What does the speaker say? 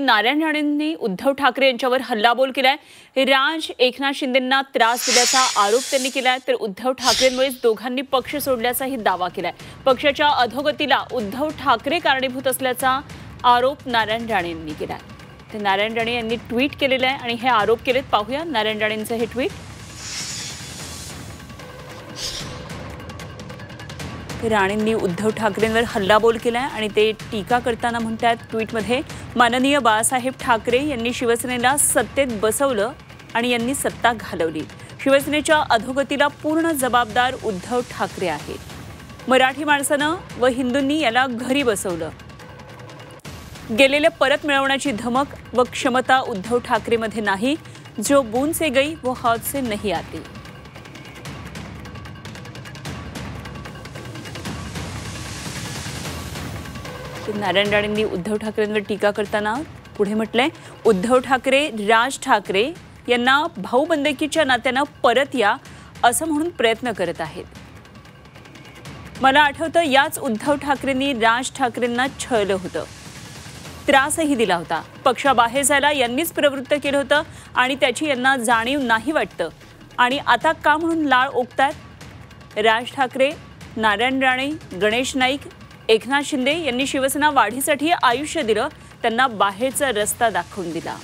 नारायण राणेंनी उद्धव ठाकरे यांच्यावर हल्लाबोल केलाय. राज एकनाथ शिंदेंना त्रास दिल्याचा आरोप त्यांनी केलाय. तर उद्धव ठाकरेंमुळेच दोघांनी पक्ष सोडल्याचाही दावा केलाय. पक्षाच्या अधोगतीला उद्धव ठाकरे कारणीभूत असल्याचा आरोप नारायण राणेंनी केलाय. तर नारायण राणे यांनी ट्विट केलेलं आहे आणि हे आरोप केलेत. पाहूया नारायण राणेंचं हे ट्विट. राणेंनी उद्धव ठाकरेंवर हल्लाबोल केलाय आणि ते टीका करताना म्हणतात ट्विटमध्ये, माननीय बाळासाहेब ठाकरे यांनी शिवसेनेला सत्तेत बसवलं आणि यांनी सत्ता घालवली. शिवसेनेच्या अधोगतीला पूर्ण जबाबदार उद्धव ठाकरे आहेत. मराठी माणसानं व हिंदूंनी याला घरी बसवलं. गेलेले परत मिळवण्याची धमक व क्षमता उद्धव ठाकरेमध्ये नाही. जो बून से गई वो हौद से नहीं आती. नारायण राणेंनी उद्धव ठाकरेंवर टीका करताना पुढे म्हटलंय, उद्धव ठाकरे राज ठाकरे यांना भाऊबंदकीच्या नात्यानं परत या असं म्हणून प्रयत्न करत आहेत. मला आठवतं याच उद्धव ठाकरेंनी राज ठाकरेंना छळलं होतं, त्रासही दिला होता. पक्षाबाहेर जायला यांनीच प्रवृत्त केलं होतं आणि त्याची यांना जाणीव नाही वाटतं आणि आता का म्हणून लाळ ओकतात. राज ठाकरे, नारायण राणे, गणेश नाईक, एकनाथ शिंदे यांनी शिवसेना वाढीसाठी आयुष्य दिलं. त्यांना बाहेरचा रस्ता दाखवून दिला.